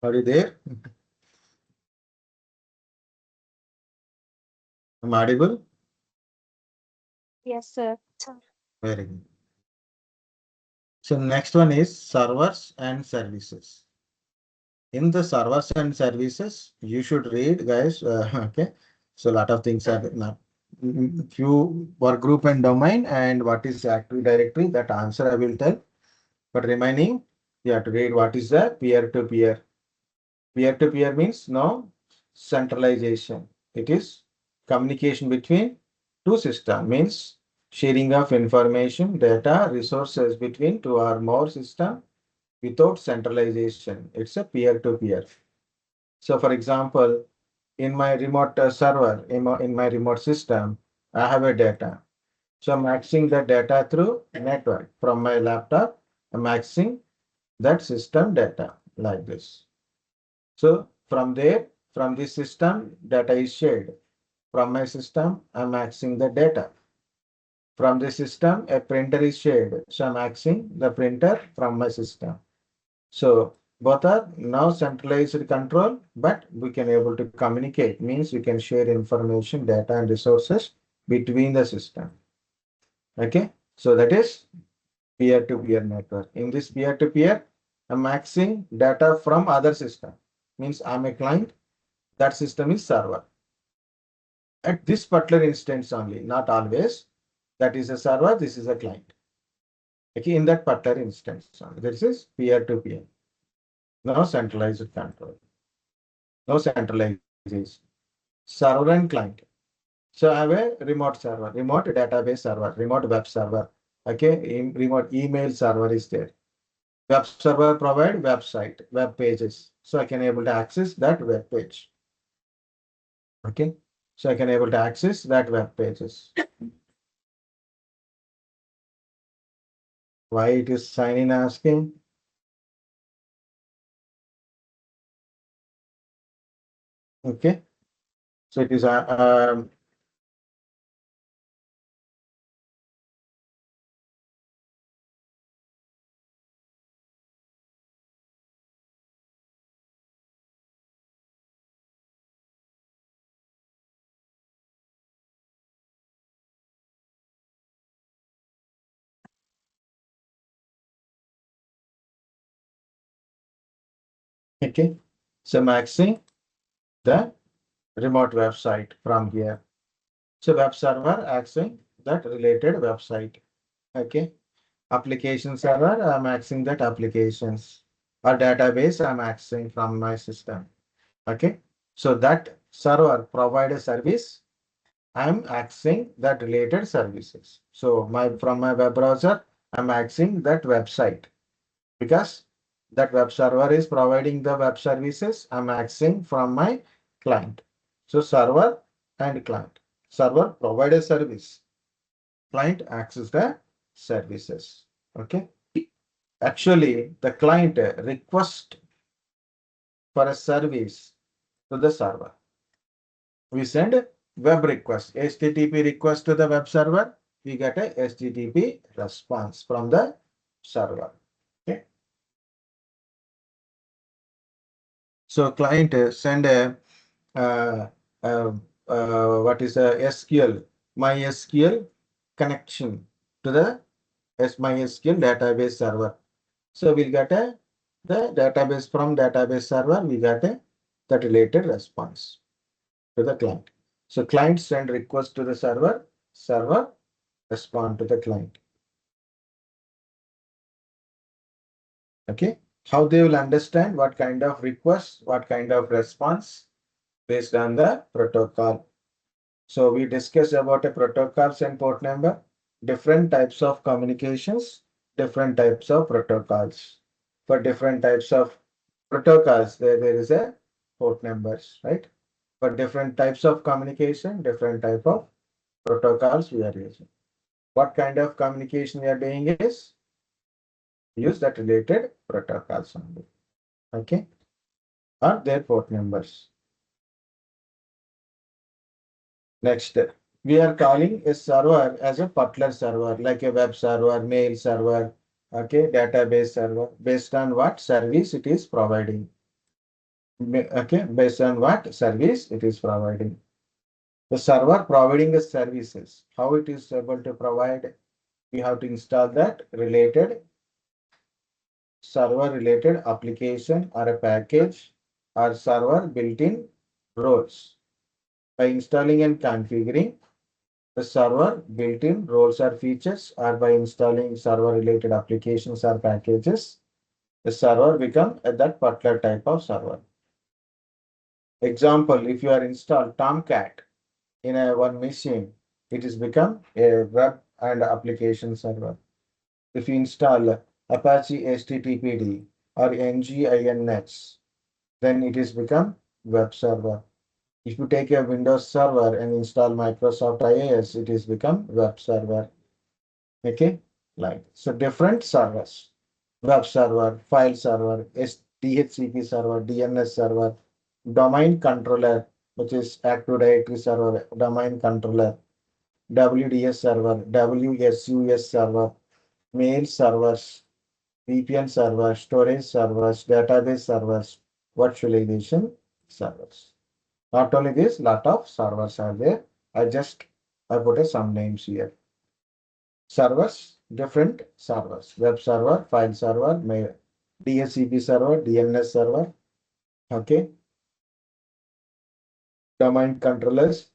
Are you there? I'm audible? Yes, sir. Very good. So next one is servers and services. In the servers and services, you should read, guys. Okay. So a lot of things are not few work group and domain and what is Active Directory. That answer I will tell. But remaining, you have to read what is the peer-to-peer. Peer-to-peer means no centralization. It is communication between two systems, means sharing of information, data, resources between two or more systems without centralization. It's a peer-to-peer. So for example, in my remote server, in my remote system, I have a data. So I'm accessing the data through network from my laptop. I'm accessing that system data like this. So from there, from this system, data is shared. From my system, I'm accessing the data. From the system, a printer is shared. So I'm accessing the printer from my system. So both are now centralized control, but we can able to communicate, means we can share information, data and resources between the system. Okay. So that is peer-to-peer network. In this peer-to-peer, I'm accessing data from other system. Means I'm a client, that system is server. At this particular instance only, not always. That is a server, this is a client. Okay, in that particular instance only. This is peer-to-peer. No centralized control. No centralization. Server and client. So I have a remote server, remote database server, remote web server. Okay, remote email server is there. Web server provide website, web pages. So I can able to access that web page. Okay. So I can able to access that web pages. Why it is sign in asking? Okay. So it is okay. So I'm accessing the remote website from here. So web server accessing that related website. Okay. Application server, I'm accessing that applications. Or database, I'm accessing from my system. Okay. So that server provide a service. I'm accessing that related services. So my from my web browser, I'm accessing that website because that web server is providing the web services. I'm accessing from my client. So server and client. Server provide a service. Client access the services. Okay. Actually, the client request for a service to the server. We send web request, HTTP request to the web server. We get a HTTP response from the server. Okay. So client send a uh, uh, what is a SQL, MySQL connection to the MySQL database server. So we'll get the database from database server. We get the related response to the client. So client send request to the server. Server respond to the client. Okay. How they will understand what kind of request, what kind of response based on the protocol. So we discussed about a protocols and port number, different types of communications, different types of protocols. For different types of protocols, there is a port numbers, right? For different types of communication, different type of protocols we are using. What kind of communication we are doing is use that related protocols only. Okay, or their port numbers. Next, we are calling a server as a particular server, like a web server, mail server, okay, database server, based on what service it is providing. Okay, based on what service it is providing. The server providing the services, how it is able to provide, we have to install that related server related application or a package or server built-in roles. By installing and configuring the server built-in roles or features, or by installing server related applications or packages, the server become that particular type of server. Example, if you are installed Tomcat in a one machine, it is become a web and application server. If you install Apache HTTPD or NGINX, then it is become web server. If you take a Windows server and install Microsoft IIS, it is become web server. Okay, like so different servers: web server, file server, DHCP server, DNS server, domain controller, which is Active Directory server, domain controller, WDS server, WSUS server, mail servers, VPN servers, storage servers, database servers, virtualization servers. Not only this, lot of servers are there. I put some names here. Servers, different servers: web server, file server, mail, DHCP server, DNS server, okay, domain controllers,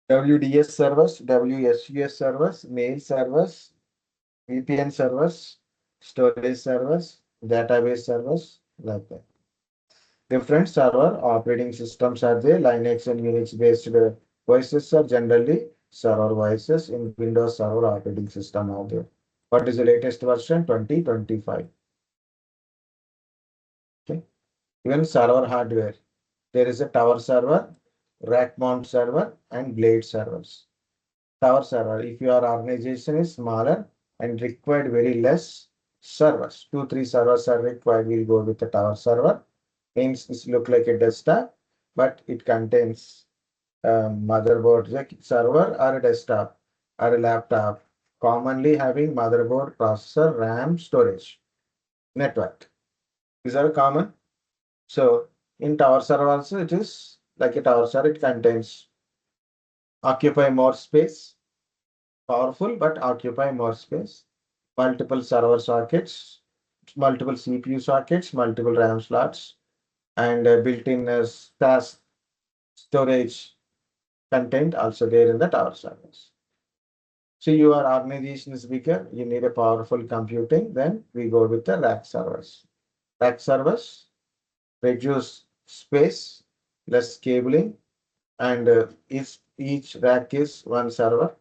WDS servers, WSUS servers, mail servers, VPN servers, storage servers, database servers, like that. Different server operating systems are there. Linux and Unix based voices are generally server voices. In Windows Server operating system are there. What is the latest version? 2025. Okay. Even server hardware, there is a tower server, rack mount server, and blade servers. Tower server, if your organization is smaller and required very less servers, 2, 3 servers are required, we'll go with the tower server. Means this look like a desktop, but it contains motherboard, like server or a desktop or a laptop, commonly having motherboard, processor, RAM, storage, network. These are common. So in tower server also it is like a tower server. It contains occupy more space, powerful but occupy more space, multiple server sockets, multiple CPU sockets, multiple RAM slots, and built-in SAS storage content also there in the tower servers. So your organization is bigger, you need a powerful computing, then we go with the rack servers. Rack servers reduce space, less cabling, and each rack is one server.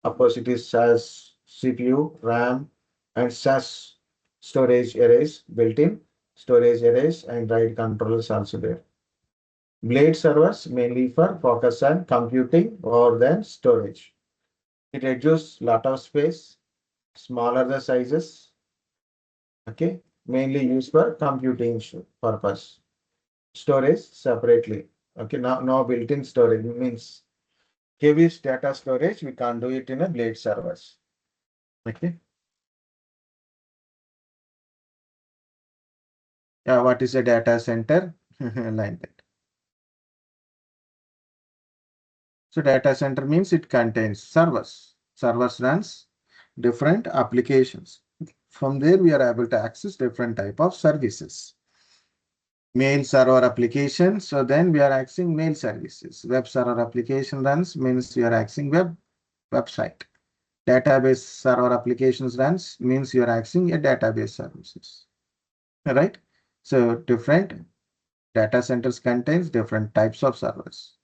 Of course, it is SAS, CPU, RAM, and SAS storage arrays built in, storage arrays and RAID controllers also there. Blade servers mainly for focus on computing more than storage. It reduces lot of space, smaller the sizes, okay, mainly used for computing purpose. Storage separately, okay, now built-in storage means heavy data storage, we can't do it in a blade servers, okay. Yeah, what is a data center? Like that. So data center means it contains servers. Servers runs different applications. From there, we are able to access different type of services. Mail server application. So then we are accessing mail services. Web server application runs means we are accessing website. Database server applications runs means you are accessing a database services. Right? So different data centers contains different types of servers.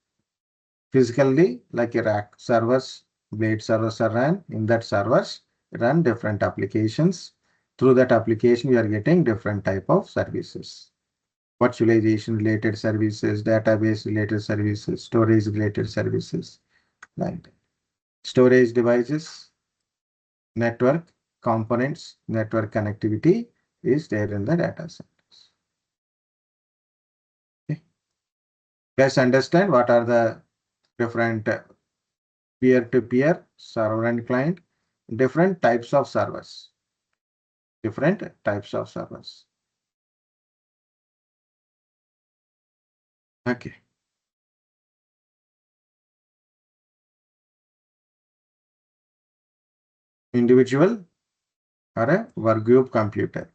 Physically, like a rack servers, blade servers are run. In that servers run different applications. Through that application, we are getting different type of services. Virtualization related services, database related services, storage related services, like that. Storage devices, network components, network connectivity is there in the data centers. Okay. Guys, understand what are the different peer-to-peer server and client, different types of servers, different types of servers. Okay. Individual or a work group computer.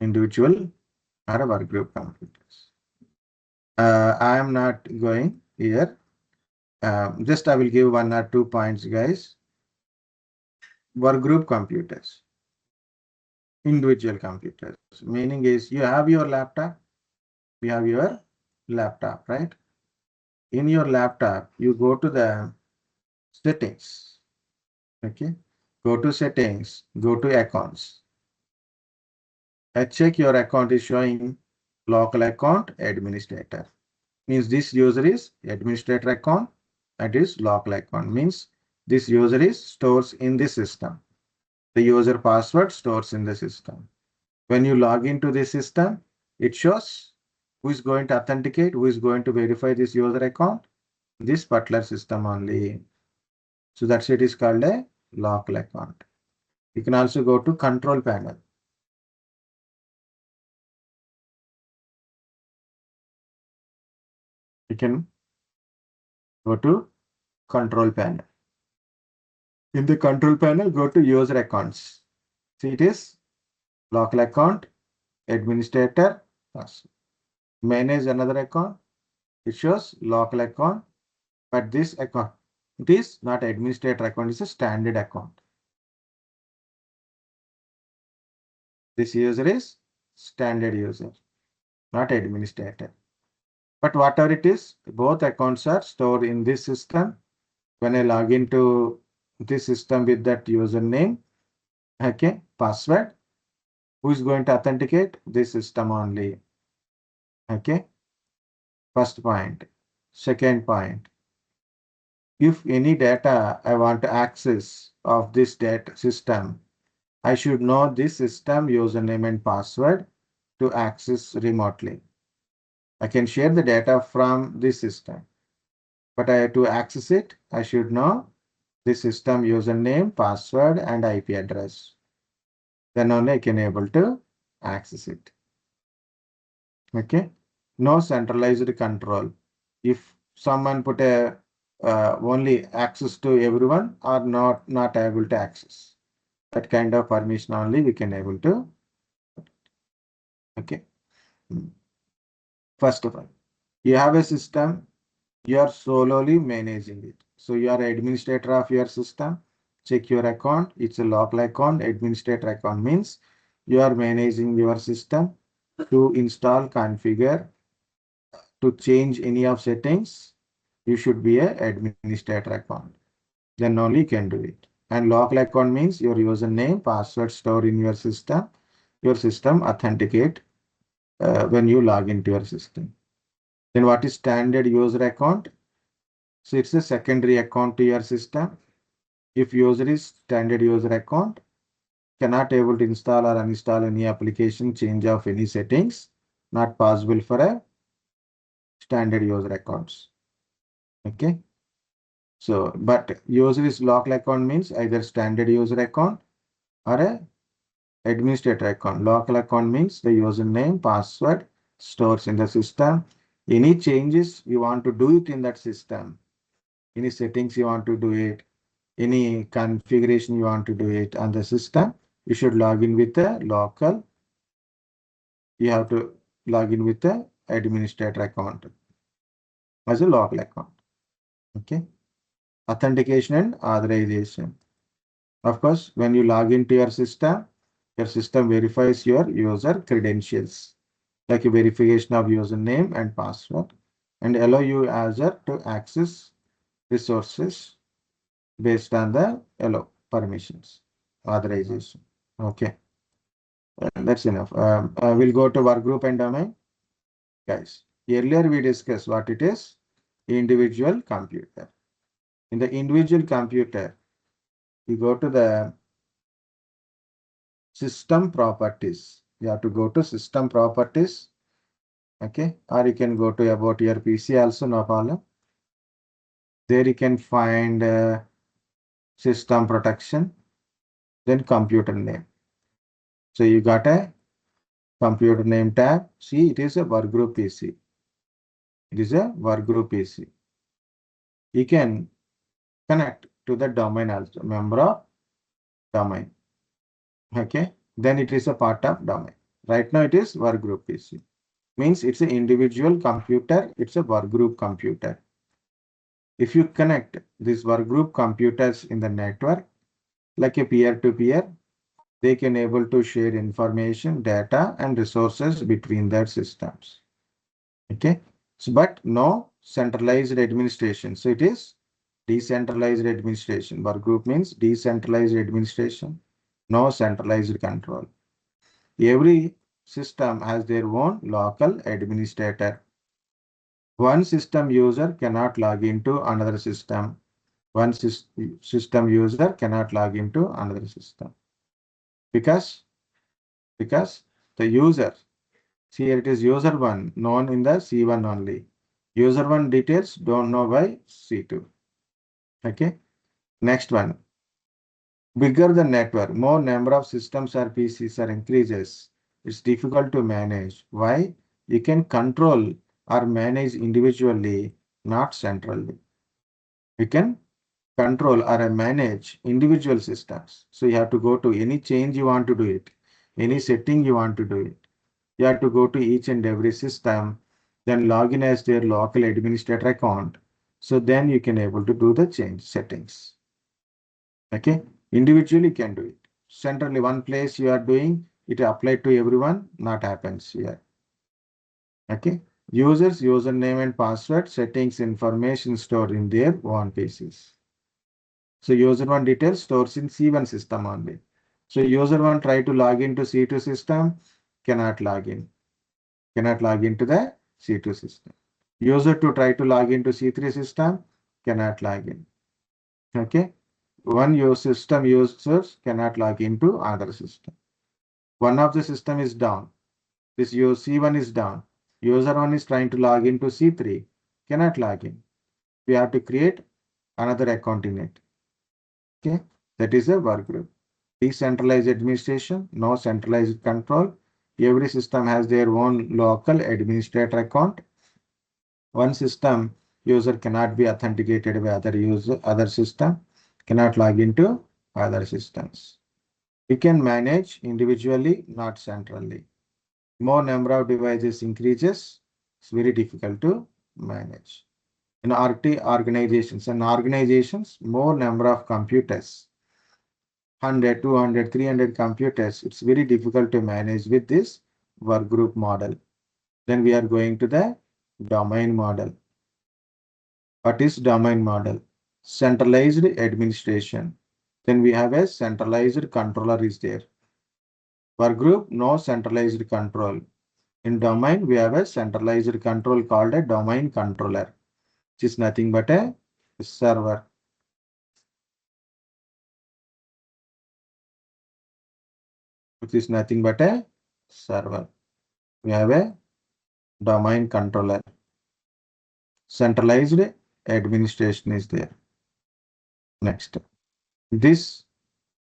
Individual or a work group computers. I am not going here. Just I will give 1 or 2 points, guys. Work group computers, individual computers. Meaning is you have your laptop, you have your laptop, right? In your laptop, you go to the settings. Okay. Go to settings, go to accounts. I check your account is showing local account administrator. Means this user is administrator account. That is local account. Means this user is stores in the system. The user password stores in the system. When you log into the system, it shows who is going to authenticate, who is going to verify this user account, this particular system only. So that's it is called a local account. You can also go to control panel. You can go to control panel. In the control panel, go to user accounts. See it is local account, administrator, manage another account. It shows local account, but this account, it is not administrator account, it's a standard account. This user is standard user, not administrator. But whatever it is, both accounts are stored in this system. When I log into this system with that username, okay, password, who is going to authenticate? This system only. Okay. First point. Second point. If any data I want to access of this data system, I should know this system username and password to access remotely. I can share the data from this system, but to access it, I should know the system username, password, and IP address. Then only I can able to access it. Okay. No centralized control. If someone put a only access to everyone or not able to access, that kind of permission only we can able to. Okay. First of all, you have a system, you are solely managing it. So you are administrator of your system. Check your account. It's a local account. Administrator account means you are managing your system to install, configure, to change any of settings. You should be a administrator account. Then only you can do it. And local account means your username, password stored in your system. Your system authenticate when you log into your system. Then what is standard user account? So it's a secondary account to your system. If user is standard user account, cannot able to install or uninstall any application, change of any settings, not possible for a standard user accounts. Okay. So, but user is local account means either standard user account or a administrator account. Local account means the username, password stores in the system. Any changes you want to do it in that system. Any settings you want to do it. Any configuration you want to do it on the system. You should log in with the local. You have to log in with the administrator account as a local account. Okay. Authentication and authorization. Of course, when you log into your system verifies your user credentials, like a verification of username and password, and allow you user to access resources based on the allow permissions, authorization. Okay, that's enough. We'll go to workgroup and domain. Guys, earlier we discussed what it is, individual computer. In the individual computer, you go to the system properties. You have to go to system properties. Okay. Or you can go to about your PC also, no problem. There you can find system protection, then computer name. So you got a computer name tab. See, it is a workgroup PC. It is a workgroup PC. You can connect to the domain also, member of domain. Okay, then it is a part of domain. Right now it is workgroup PC. Means it's an individual computer, it's a workgroup computer. If you connect these workgroup computers in the network, like a peer-to-peer, they can able to share information, data, and resources between their systems. Okay, so but no centralized administration. So it is decentralized administration. Workgroup means decentralized administration, no centralized control. Every system has their own local administrator. One system user cannot log into another system. One system user cannot log into another system because the user, see here it is user 1 known in the C1 only. User 1 details don't know by C2. Okay. Next one. Bigger the network, more number of systems or PCs are increases. It's difficult to manage. Why? You can control or manage individually, not centrally. You can control or manage individual systems. So you have to go to any change you want to do it, any setting you want to do it. You have to go to each and every system, then log in as their local administrator account. So then you can able to do the change settings. Okay, individually can do it. Centrally, one place you are doing it applied to everyone, not happens here. Okay, users, username and password settings information stored in their own PCs. So user one details stores in C1 system only. So user one try to log into C2 system, cannot log in. Cannot log into the C2 system. User to try to log into C3 system, cannot log in. Okay. One system users cannot log into another system. One of the system is down. This C1 is down. User one is trying to log into C3, cannot log in. We have to create another account in it. Okay. That is a workgroup. Decentralized administration, no centralized control. Every system has their own local administrator account. One system user cannot be authenticated by other system, cannot log into other systems. We can manage individually, not centrally. More number of devices increases, it's very difficult to manage. In RT organizations, more number of computers, 100, 200, 300 computers, it's very difficult to manage with this workgroup model. Then we are going to the domain model. What is domain model? Centralized administration. Then we have a centralized controller is there. Workgroup, no centralized control. In domain, we have a centralized control called a domain controller, which is nothing but a server. Which is nothing but a server. We have a domain controller. Centralized administration is there. Next. This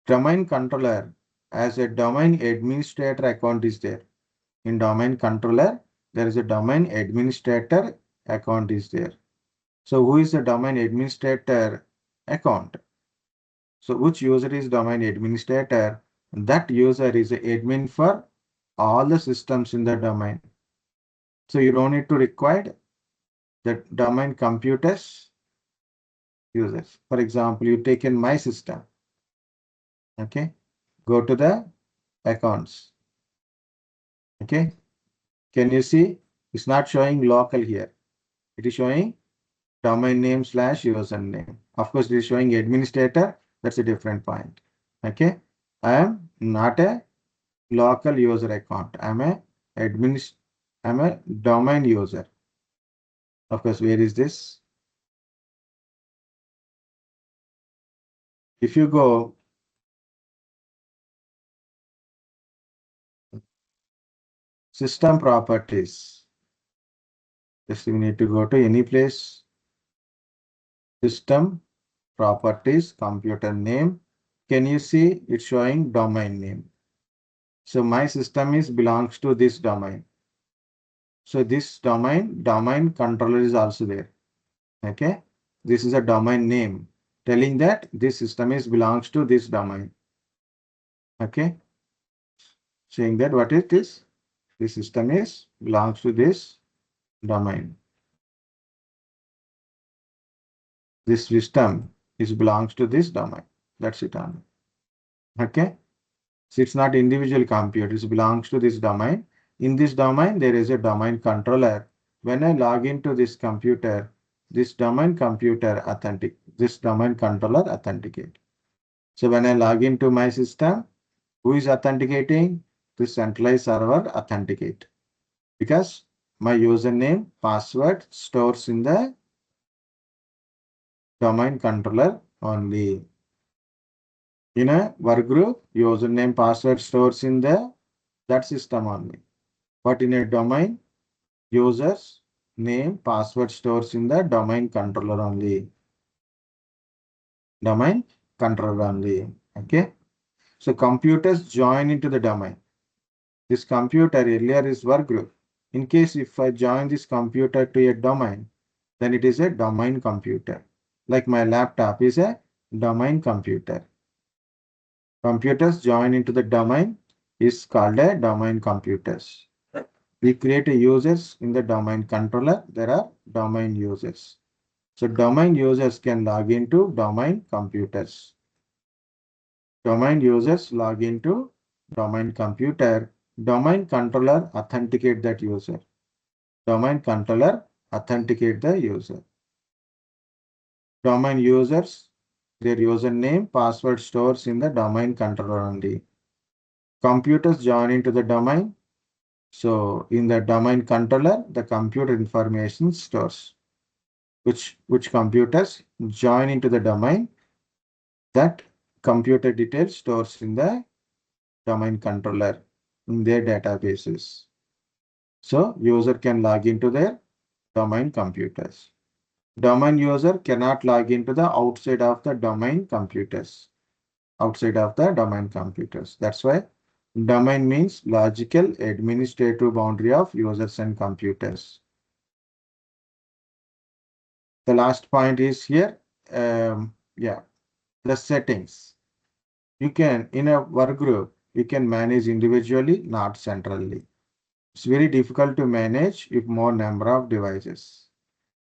domain controller as a domain administrator account is there. In domain controller, there is a domain administrator account is there. So who is the domain administrator account? So which user is domain administrator? That user is an admin for all the systems in the domain. So you don't need to require the domain computers users. For example, you take in my system. Okay, go to the accounts. Okay, can you see? It's not showing local here. It is showing domain name / username. Of course, it is showing administrator. That's a different point. Okay, I am not a local user account. I'm a domain user. Of course, where is this? If you go system properties, just you need to go to any place. System properties, computer name. Can you see it's showing domain name? So my system belongs to this domain. So this domain controller is also there. Okay. This is a domain name telling that this system is belongs to this domain. Okay. Saying that what it is, this system is belongs to this domain. This system is belongs to this domain. That's it only. Okay. So it's not individual computer, it belongs to this domain. In this domain, there is a domain controller. When I log into this computer, this domain controller authenticate. So when I log into my system, who is authenticating? This centralized server authenticate. Because my username, password stores in the domain controller only. In a work group, username, password stores in that system only. But in a domain, users name, password stores in the domain controller only. Domain controller only. Okay. So computers join into the domain. This computer earlier is work group. In case if I join this computer to a domain, then it is a domain computer. Like my laptop is a domain computer. Computers join into the domain is called a domain computers. We create a users in the domain controller. There are domain users. So domain users can log into domain computers. Domain users log into domain computer. Domain controller authenticate that user. Domain controller authenticate the user. Domain users, their username, password stores in the domain controller only. Computers join into the domain. So in the domain controller, the computer information stores. Which computers join into the domain, that computer details stores in the domain controller in their databases. So user can log into their domain computers. Domain user cannot log into the outside of the domain computers. Outside of the domain computers. That's why domain means logical administrative boundary of users and computers. The last point is here. Yeah, the settings. You can, in a work group, you can manage individually, not centrally. It's very difficult to manage if more number of devices.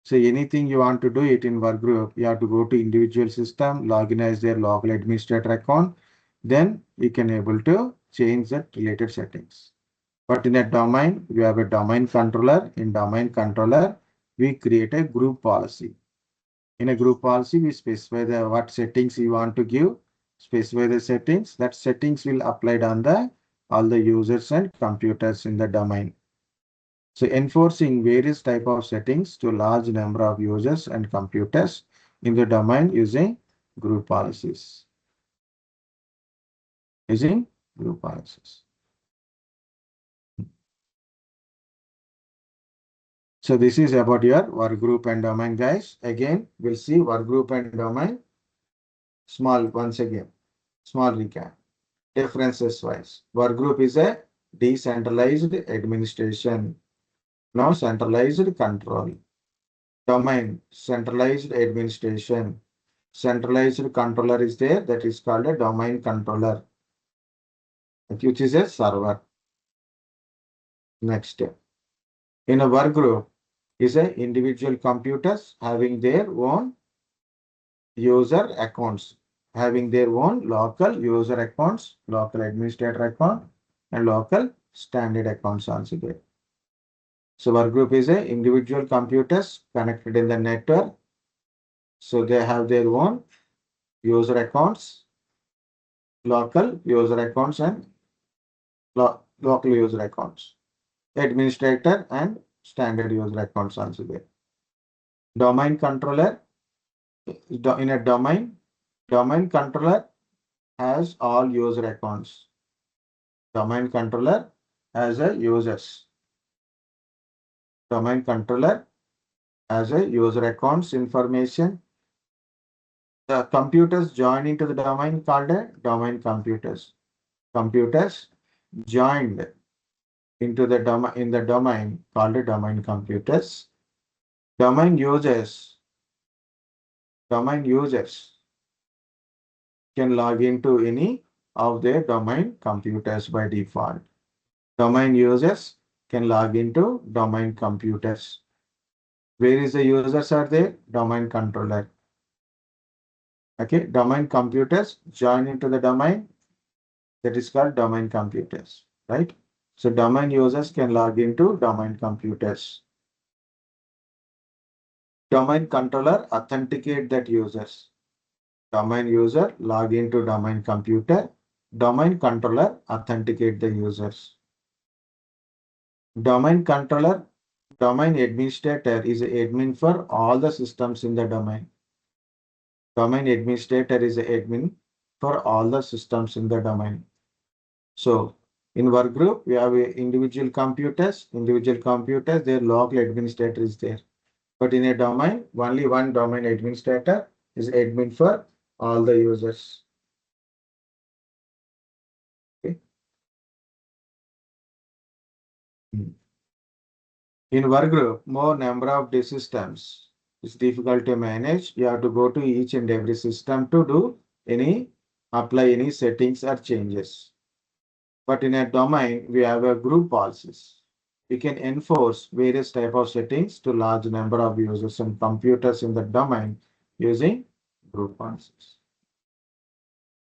So anything you want to do it in work group, you have to go to individual system, log in as their local administrator account, then you can able to change the related settings. But in a domain, you have a domain controller. In domain controller, we create a group policy. In a group policy, we specify the what settings you want to give, specify the settings. That settings will apply on the all the users and computers in the domain. So enforcing various type of settings to large number of users and computers in the domain using group policies. Using group policies. So this is about your work group and domain, guys. Again, we'll see work group and domain. Once again, small recap. Differences wise. Work group is a decentralized administration. Now centralized control. Domain, centralized administration. Centralized controller is there, that is called a domain controller, which is a server. Next, in a work group is a individual computers having their own user accounts, having their own local user accounts, local administrator account, and local standard accounts also there. So work group is a individual computers connected in the network. So they have their own user accounts, local user accounts, and local user accounts, administrator and standard user accounts also there. Domain controller, in a domain controller has all user accounts. Domain controller has a users. Domain controller has a user accounts information. The computers join into the domain called a domain computers. Computers joined into the domain in the domain called domain computers. Domain users can log into any of their domain computers by default. Domain users can log into domain computers. Where is the users are there? Domain controller. Okay, domain computers join into the domain, that is called domain computers, right? So domain users can log into domain computers. Domain controller authenticate that users. Domain user log into domain computer. Domain controller authenticate the users. Domain controller, domain administrator is an admin for all the systems in the domain. Domain administrator is an admin for all the systems in the domain. So in work group, we have individual computers, their local administrator is there. But in a domain, only one domain administrator is admin for all the users. Okay. In work group, more number of the systems. It's difficult to manage. You have to go to each and every system to do apply any settings or changes. But in a domain, we have a group policies. We can enforce various type of settings to large number of users and computers in the domain using group policies.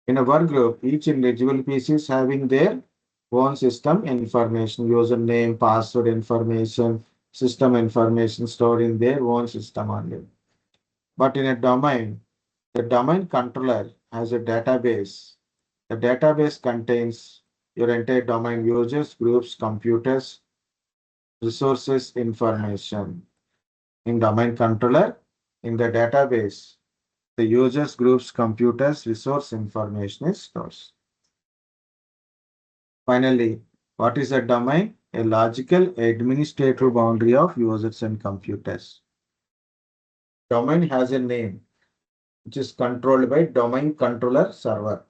In a work group, each individual piece is having their own system information, username, password information, system information stored in their own system only. But in a domain, the domain controller has a database. The database contains your entire domain users, groups, computers, resources, information. In domain controller, in the database, the users, groups, computers, resource information is stored. Finally, what is a domain? A logical administrative boundary of users and computers. Domain has a name which is controlled by domain controller server.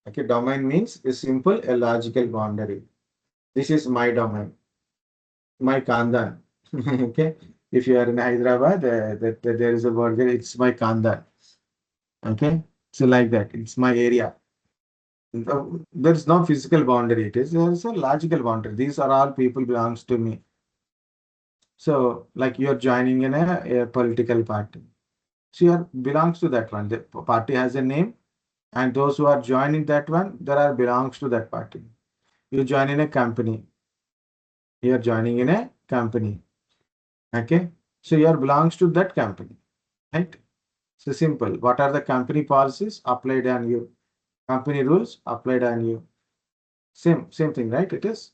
Okay, domain means a simple, a logical boundary. This is my domain, my Kandan. Okay, if you are in Hyderabad, there is a word there, it's my Kandan. Okay, so like that, it's my area. There is no physical boundary, there is a logical boundary. These are all people belongs to me. So, like you are joining in a political party. So you belongs to that one. The party has a name, and those who are joining that one, there are belongs to that party. You join in a company. You are joining in a company. Okay. So you are belongs to that company. Right? So simple. What are the company policies applied on you? Company rules applied on you. Same thing, right? It is.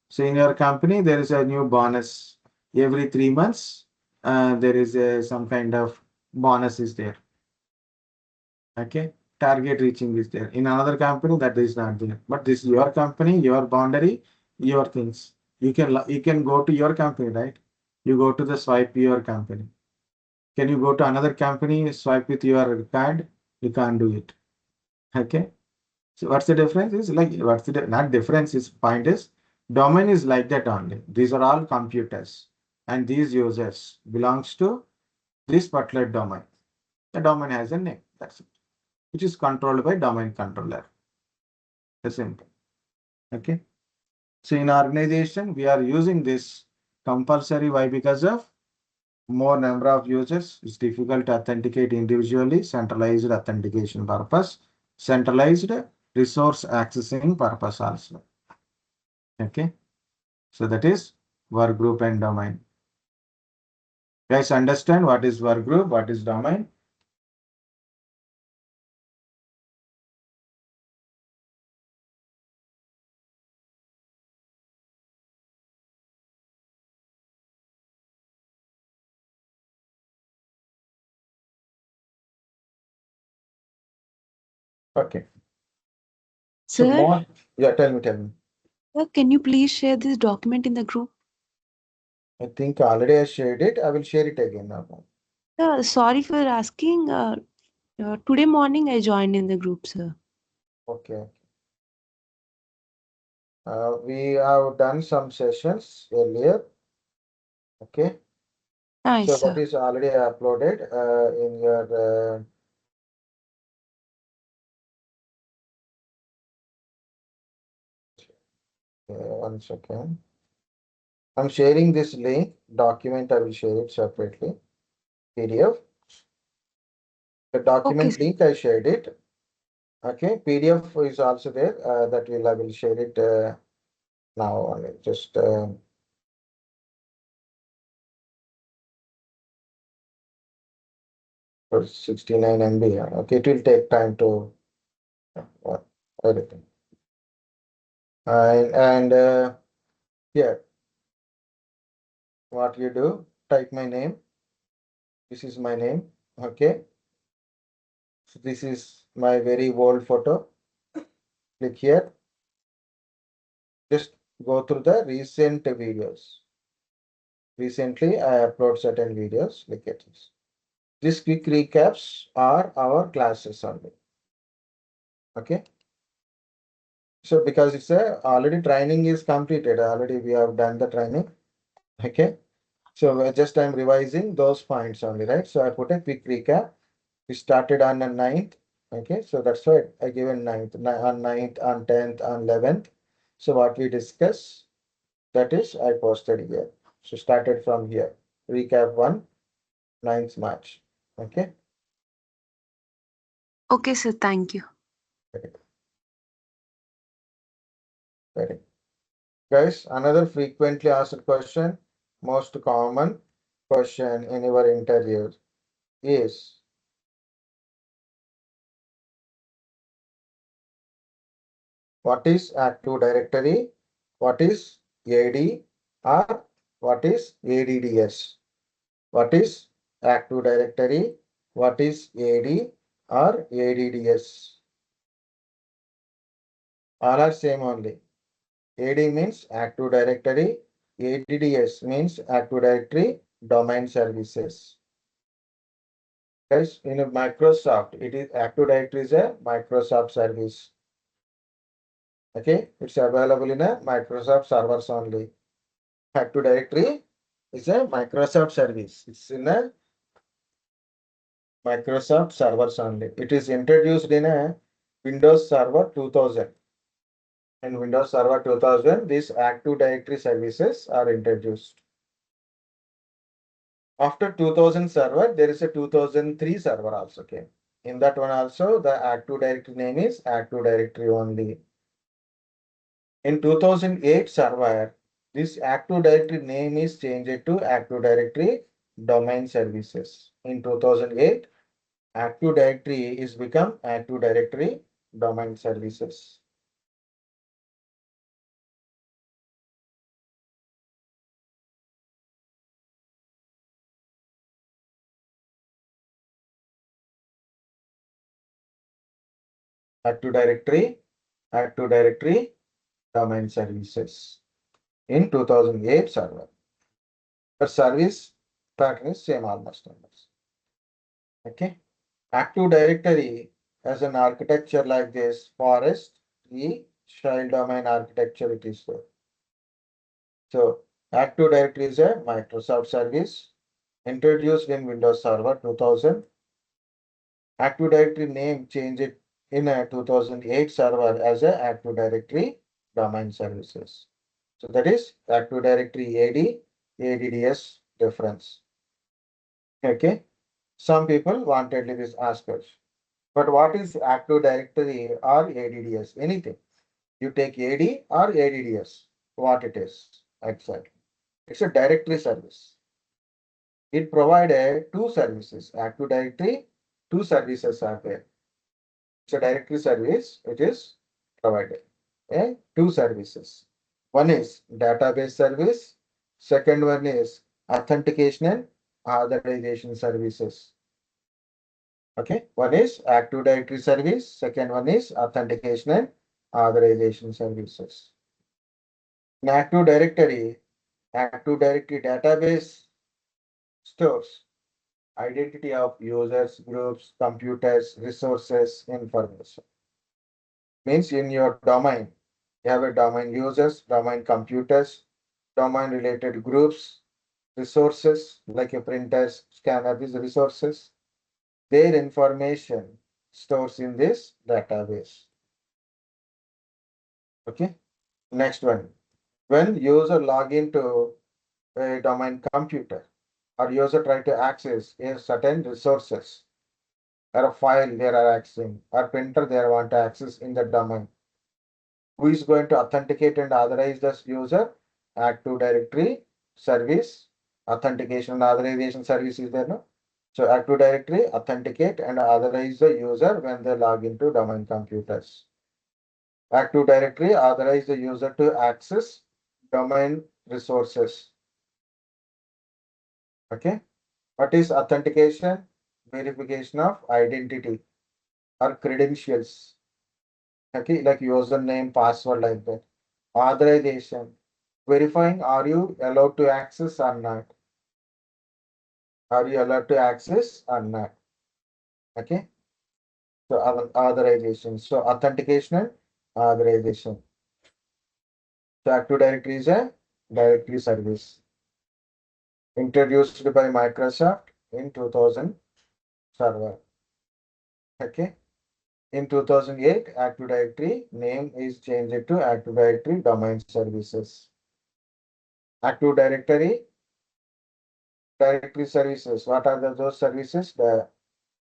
So in your company, there is a new bonus every 3 months. There is some kind of bonus is there. Okay, target reaching is there. In another company, that is not there. But this is your company, your boundary, your things. You can go to your company, right? You go to the swipe your company. Can you go to another company, swipe with your card? You can't do it. Okay. So what's the difference? Is like what's the not difference? Is point is domain is like that only. These are all computers, and these users belongs to this particular domain. The domain has a name. That's it, which is controlled by domain controller. That's simple. Okay. So in organization, we are using this compulsory. Why? Because of more number of users. It's difficult to authenticate individually. Centralized authentication purpose. Centralized resource accessing purpose also. Okay. So that is work group and domain. Guys, understand what is work group, what is domain? Okay. So Sir, more, yeah, tell me. can you please share this document in the group? I think already I shared it. I will share it again now. Sorry for asking. Today morning I joined in the group, sir. Okay. We have done some sessions earlier. Okay. Nice, So that sir. is already uploaded in your one second. I'm sharing this link document. I will share it separately. PDF. The Okay, document sir. link I shared it. Okay. PDF is also there. I will share it now. Only. Just for 69 MB. Okay. It will take time to everything. And yeah, what you do? Type my name. This is my name. Okay. So this is my very old photo. Click here. Just go through the recent videos. Recently, I upload certain videos. Look at this. These quick recaps are our classes only. Okay. So because it's a already training is completed. Already we have done the training. Okay. So just I'm revising those points only, right? So I put a quick recap. We started on the 9th. Okay. So that's why I given 9th, on 9th, on 10th, on 11th. So what we discuss, that is I posted here. So started from here. Recap 1, 9th March. Okay. Okay, sir. Thank you. Very good. Very good. Guys, another frequently asked question, most common question in your interviews is what is Active Directory? What is AD or what is ADDS? What is Active Directory? What is AD or ADDS? All are same only. AD means Active Directory. ADDS means Active Directory Domain Services. Guys, in a Microsoft, it is Active Directory is a Microsoft service. Okay, it's available in a Microsoft servers only. Active Directory is a Microsoft service. It's in a Microsoft servers only. It is introduced in a Windows Server 2000. In Windows Server 2000, these Active Directory services are introduced. After 2000 server, there is a 2003 server also came. In that one also, the Active Directory name is Active Directory only. In 2008 server, this Active Directory name is changed to Active Directory Domain Services. In 2008, Active Directory is become Active Directory Domain Services. Active Directory Domain Services in 2008 server. The service pattern is same almost. Okay. Active Directory as an architecture like this, forest, tree, child domain architecture it is there. So Active Directory is a Microsoft service introduced in Windows Server 2000. Active Directory name changed in a 2008 server as a Active Directory Domain Services. So that is Active Directory AD, ADDS difference. Okay. Some people wanted this aspect. But what is Active Directory or ADDS? Anything. You take AD or ADDS. What it is exactly? It's a directory service. It provided two services. Active Directory, two services are there. It's a directory service. It is provided. Two services. One is database service. Second one is authentication and authorization services. Okay, one is Active Directory service, second one is authentication and authorization services. In Active Directory database stores identity of users, groups, computers, resources, information. Means in your domain, You have a domain users, domain computers, domain related groups, resources like a printers, scanner, these resources. Their information stores in this database. Okay. Next one. When user log into a domain computer or user try to access a certain resources or a file they are accessing or printer they want to access in the domain, who is going to authenticate and authorize this user? Active Directory service, authentication and authorization service is there, no? So Active Directory authenticate and authorize the user when they log into domain computers. Active Directory authorize the user to access domain resources. Okay. What is authentication? Verification of identity or credentials. Okay, like username, password, like that. Authorization. Verifying, are you allowed to access or not? Are you allowed to access or not? Okay. So authorization. So authentication and authorization. So Active Directory is a directory service introduced by Microsoft in 2000 server. Okay. In 2008, Active Directory name is changed to Active Directory Domain Services. Active Directory services. What are those services? The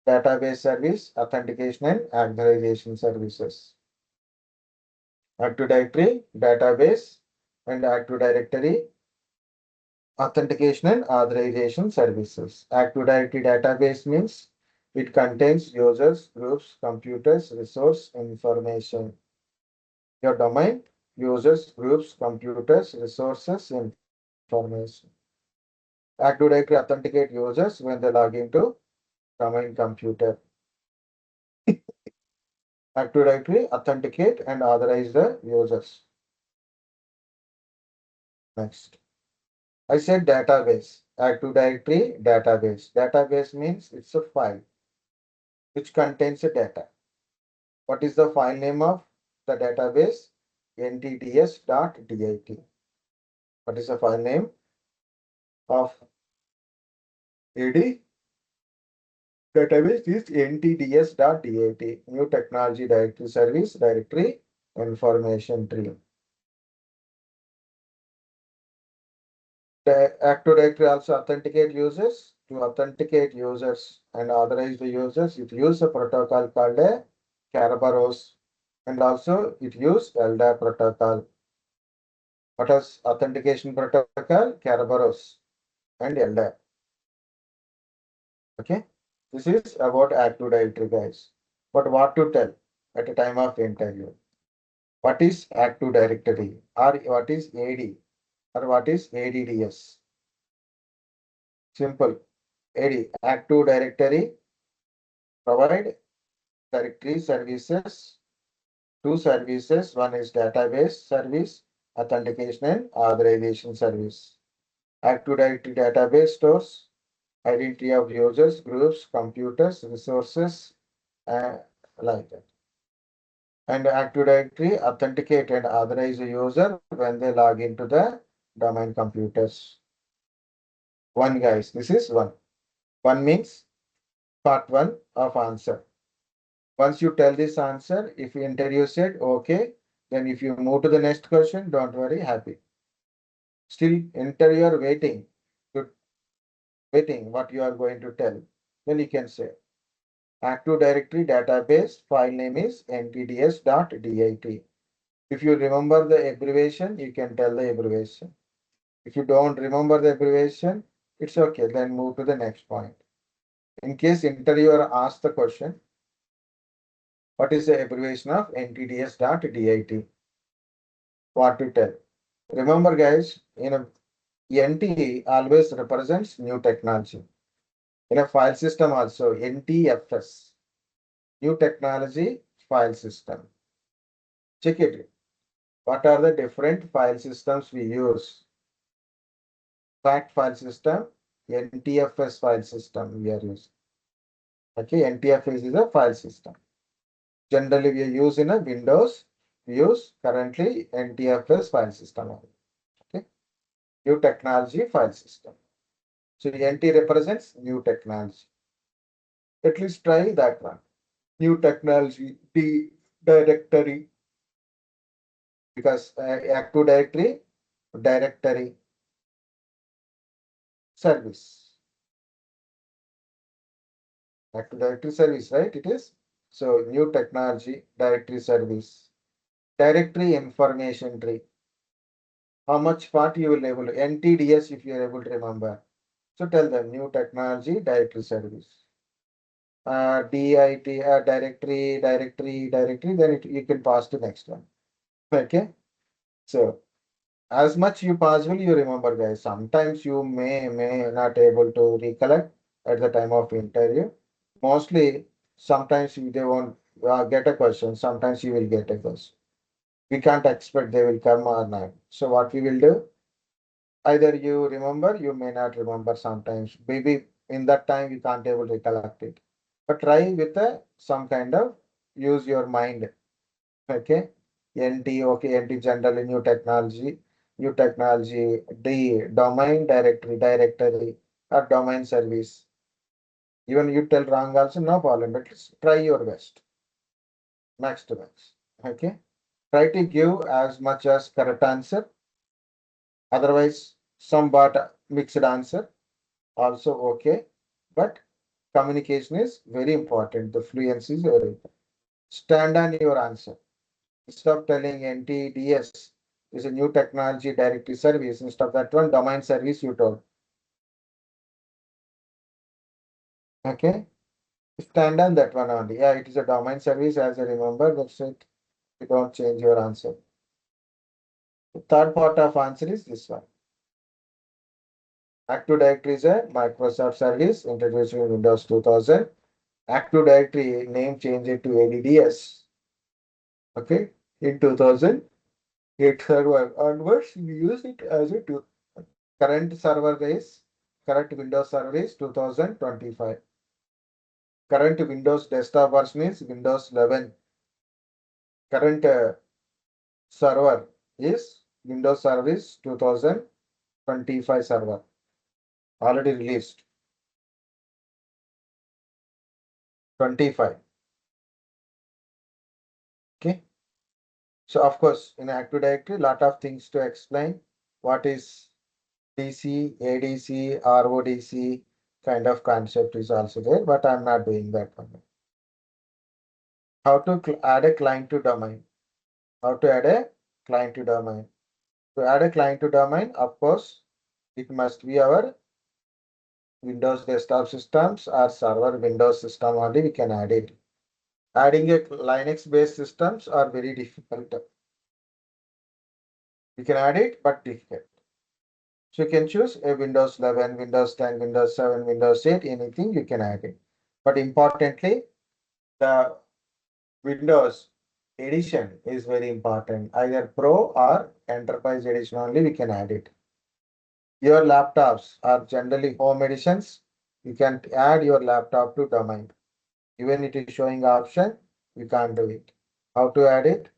database service, authentication and authorization services. Active Directory, database, and Active Directory authentication and authorization services. Active Directory database means it contains users, groups, computers, resource information. Your domain, users, groups, computers, resources, information. Active Directory authenticate users when they log into domain computer. Active Directory authenticate and authorize the users. Next. I said database. Active Directory database. Database means it's a file which contains a data. What is the file name of the database? ntds.dit. What is the file name of AD? Database is ntds.dat. New Technology Directory Service Directory Information Tree. The Active Directory also authenticate users. To authenticate users and authorize the users, it use a protocol called a Kerberos, and also it use LDAP protocol. What is authentication protocol? Kerberos and LDAP. Okay, this is about Active Directory, guys. But what to tell at the time of interview? What is Active Directory, or what is AD, or what is ADDS? Simple. AD, Active Directory, provide directory services, two services. One is database service, authentication and authorization service. Active Directory database stores identity of users, groups, computers, resources, uh, like that. And Active Directory authenticate and authorize the user when they log into the domain computers. One, guys, this is one. One means part one of answer. Once you tell this answer, if you interview said okay, then if you move to the next question, don't worry, happy. Still interviewer to waiting what you are going to tell. Then you can say Active Directory database file name is ntds.dit. If you remember the abbreviation, you can tell the abbreviation. If you don't remember the abbreviation, it's okay. Then move to the next point. In case interviewer asks the question, what is the abbreviation of ntds.dit? What to tell? Remember, guys, in a NT always represents new technology. In a file system also, NTFS, new technology file system. Check it. What are the different file systems we use? Fact file system, NTFS file system we are using. Okay, NTFS is a file system. Generally, we use in a Windows We use currently NTFS file system only. Okay, new technology file system. So NT represents new technology. At least try that one. New technology, D directory, because Active Directory, directory, service. Active Directory service, right? It is. So new technology, directory service, directory information tree. How much part you will able to NTDS if you are able to remember. So tell them new technology, directory service. DIT, directory, then you can pass to next one. Okay. So as much you possible you remember, guys. Sometimes you may not able to recollect at the time of interview. Mostly, sometimes they won't get a question. Sometimes you will get a question. We can't expect they will come or not. So what we will do? Either you remember, you may not remember sometimes. Maybe in that time you can't able to recollect it. But try with some kind of use your mind. Okay. NT, generally new technology, D, domain directory, or domain service. Even you tell wrong also, no problem, but try your best, max to max. Okay. Try to give as much as correct answer. Otherwise, some but mixed answer also okay. But communication is very important. The fluency is very important. Stand on your answer. Instead of telling NTDS is a new technology directory service, instead of that one, domain service you told. Okay. Stand on that one only. Yeah, it is a domain service as I remember. That's it. You don't change your answer. The third part of answer is this one. Active Directory is a Microsoft service introduced in Windows 2000. Active Directory name changed to ADDS. Okay. In 2008 server onwards, we use it as a current server is current Windows server is 2025. Current Windows desktop version is Windows 11. Current server is Windows Service 2025 server, already released. 25. Okay. So of course, in Active Directory, lot of things to explain. What is DC, ADC, RODC kind of concept is also there, but I'm not doing that one. How to add a client to domain. How to add a client to domain. To add a client to domain, of course, it must be our Windows desktop systems or server Windows system only we can add it. Adding a Linux based systems are very difficult. We can add it, but difficult. So you can choose a Windows 11, Windows 10, Windows 7, Windows 8, anything you can add it. But importantly, the Windows edition is very important. Either Pro or Enterprise edition only we can add it. Your laptops are generally home editions. You can add your laptop to domain. Even it is showing option, you can't do it. How to add it?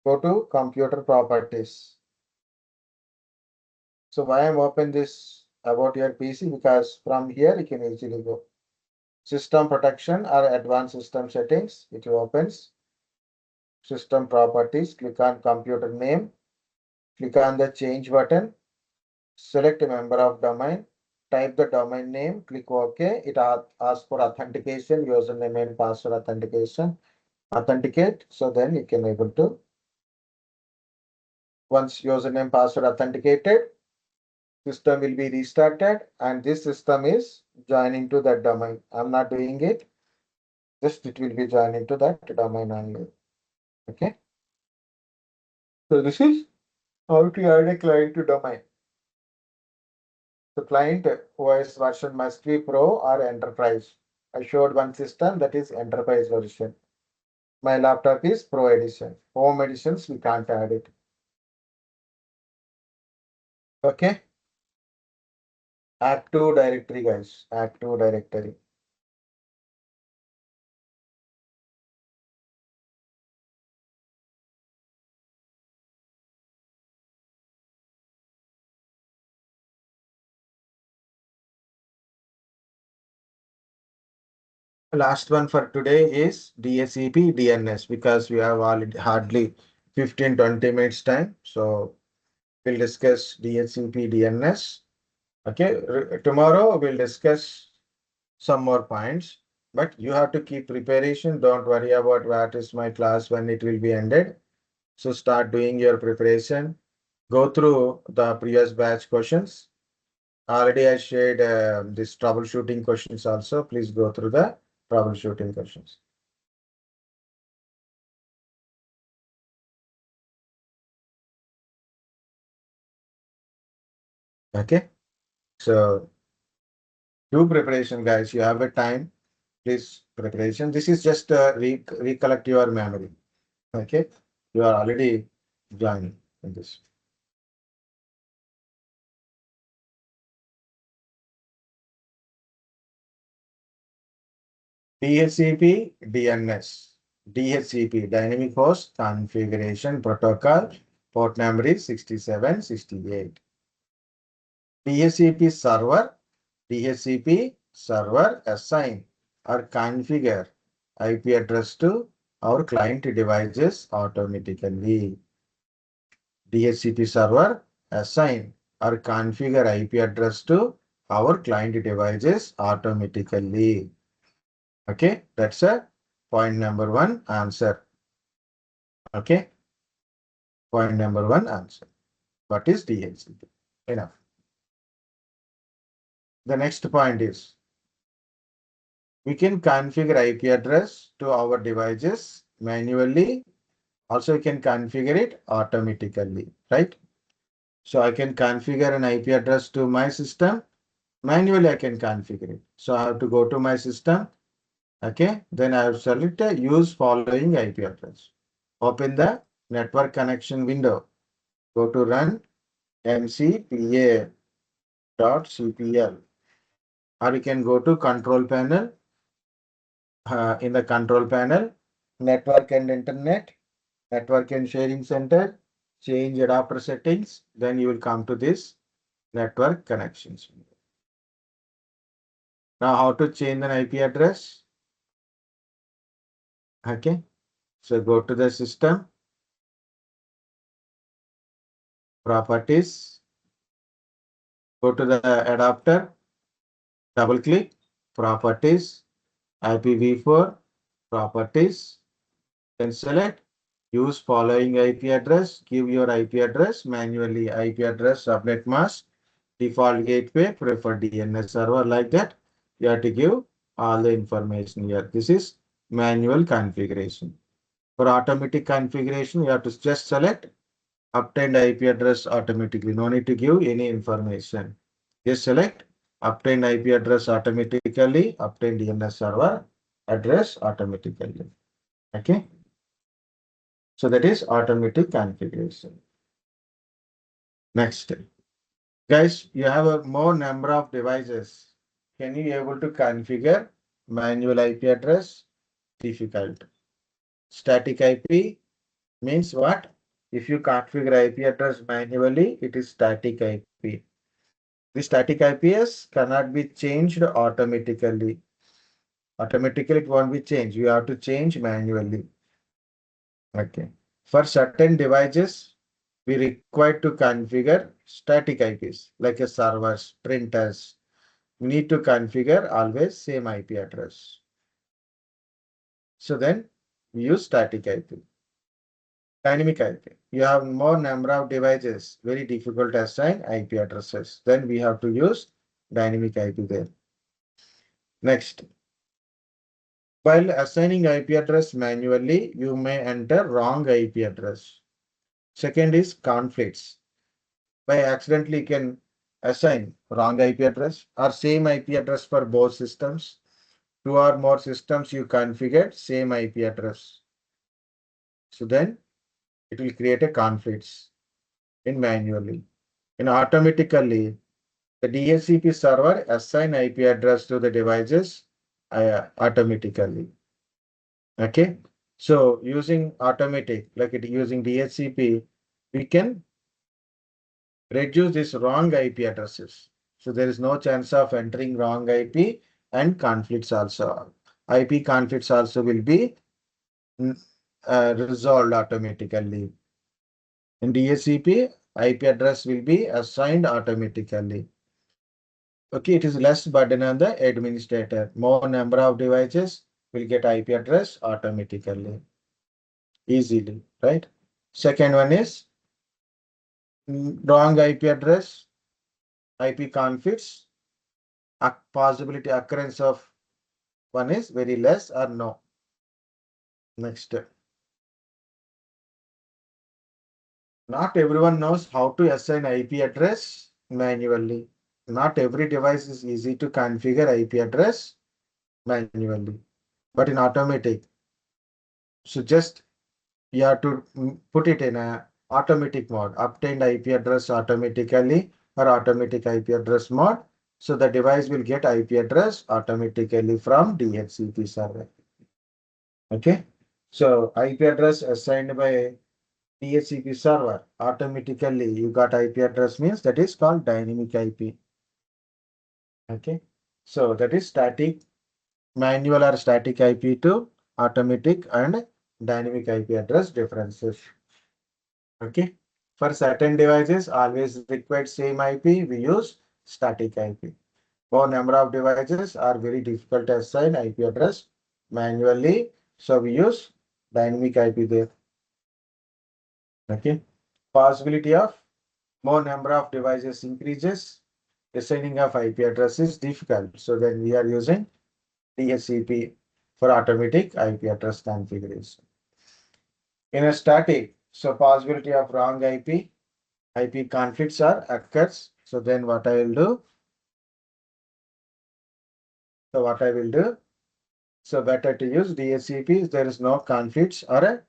Go to computer properties. So why I'm open this about your PC? Because from here you can easily go. System protection or advanced system settings. It opens. System properties. Click on computer name. Click on the change button. Select a member of domain. Type the domain name. Click OK. It asks for authentication, username and password authentication. Authenticate. So then you can able to. Once username password authenticated, system will be restarted and this system is joining to that domain. I'm not doing it. Just it will be joining to that domain only. Okay. So this is how to add a client to domain. The client OS version must be Pro or Enterprise. I showed one system that is Enterprise version. My laptop is Pro edition. Home editions, we can't add it. Okay. Active Directory, guys. Active Directory. Last one for today is DHCP DNS because we have already hardly 15-20 minutes time. So we'll discuss DHCP DNS. Okay, tomorrow we'll discuss some more points, but you have to keep preparation. Don't worry about what is my class when it will be ended. So start doing your preparation. Go through the previous batch questions. Already I shared this troubleshooting questions also. Please go through the troubleshooting questions. Okay. So do preparation, guys. You have a time. Please preparation. This is just recollect your memory. Okay. You are already joining in this. DHCP DNS. DHCP Dynamic Host Configuration Protocol. Port number is 6768. DHCP server. DHCP server assign or configure IP address to our client devices automatically. DHCP server assign or configure IP address to our client devices automatically. Okay, that's a point number one answer. Okay, point number one answer. What is DHCP? Enough. The next point is we can configure IP address to our devices manually. Also, you can configure it automatically, right? So I can configure an IP address to my system. Manually, I can configure it. So I have to go to my system. Okay. Then I have select use following IP address. Open the network connection window. Go to run mcpa.cpl. Or you can go to control panel. In the control panel, network and internet, network and sharing center, change adapter settings. Then you will come to this network connections. Now, how to change an IP address? Okay. So go to the system, properties, go to the adapter, double click, properties, IPv4, properties, then select use following IP address, give your IP address manually, IP address, subnet mask, default gateway, preferred DNS server, like that. You have to give all the information here. This is manual configuration. For automatic configuration, you have to just select obtained IP address automatically. No need to give any information. Just select obtained IP address automatically, obtained DNS server address automatically. Okay. So that is automatic configuration. Next. Guys, you have a more number of devices. Can you able to configure manual IP address? Difficult. Static IP means what? If you configure IP address manually, it is static IP. The static IPs cannot be changed automatically. Automatically, it won't be changed. You have to change manually. Okay. For certain devices, we require to configure static IPs like a servers, printers. We need to configure always same IP address. So then we use static IP. Dynamic IP. You have more number of devices, very difficult to assign IP addresses. Then we have to use dynamic IP there. Next. While assigning IP address manually, you may enter wrong IP address. Second is conflicts. By accidentally you can assign wrong IP address or same IP address for both systems. Two or more systems you configured same IP address. So then it will create a conflicts in manually. And automatically, the DHCP server assign IP address to the devices automatically. Okay. So using automatic, like it using DHCP, we can reduce this wrong IP addresses. So there is no chance of entering wrong IP and conflicts also. IP conflicts also will be resolved automatically. In DHCP, IP address will be assigned automatically. Okay, it is less burden on the administrator. More number of devices will get IP address automatically, easily, right? Second one is wrong IP address, IP conflicts, possibility occurrence of one is very less or no. Next, not everyone knows how to assign IP address manually. Not every device is easy to configure IP address manually, but in automatic. So just you have to put it in a automatic mode, obtained IP address automatically or automatic IP address mode. So the device will get IP address automatically from DHCP server. Okay. So IP address assigned by DHCP server automatically you got IP address means that is called dynamic IP. Okay. So that is static, manual or static IP to automatic and dynamic IP address differences. Okay. For certain devices, always required same IP, we use static IP. More number of devices are very difficult to assign IP address manually. So we use dynamic IP there. Okay. Possibility of more number of devices increases, assigning of IP address is difficult. So then we are using DHCP for automatic IP address configuration. In a static, so possibility of wrong IP conflicts are occurs. So then what I will do? So what I will do? So better to use DHCP if there is no conflicts or a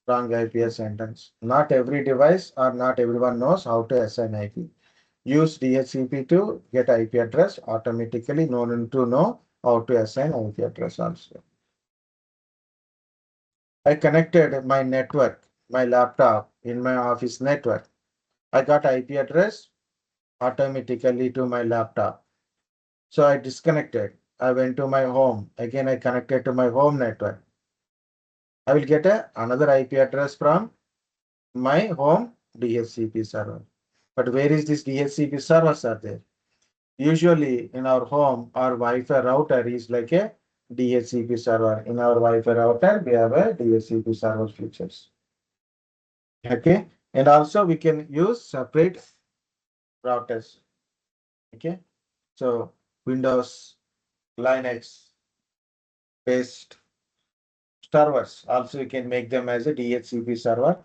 wrong IP sentence. Not every device or not everyone knows how to assign IP. Use DHCP to get IP address automatically. No need to know how to assign IP address also. I connected my network, my laptop in my office network. I got IP address automatically to my laptop. So I disconnected. I went to my home. Again, I connected to my home network. I will get another IP address from my home DHCP server. But where is this DHCP servers are there? Usually in our home, our Wi-Fi router is like a DHCP server. In our Wi-Fi router, we have a DHCP server features. Okay. And also we can use separate routers. Okay. So Windows, Linux based servers. Also you can make them as a DHCP server,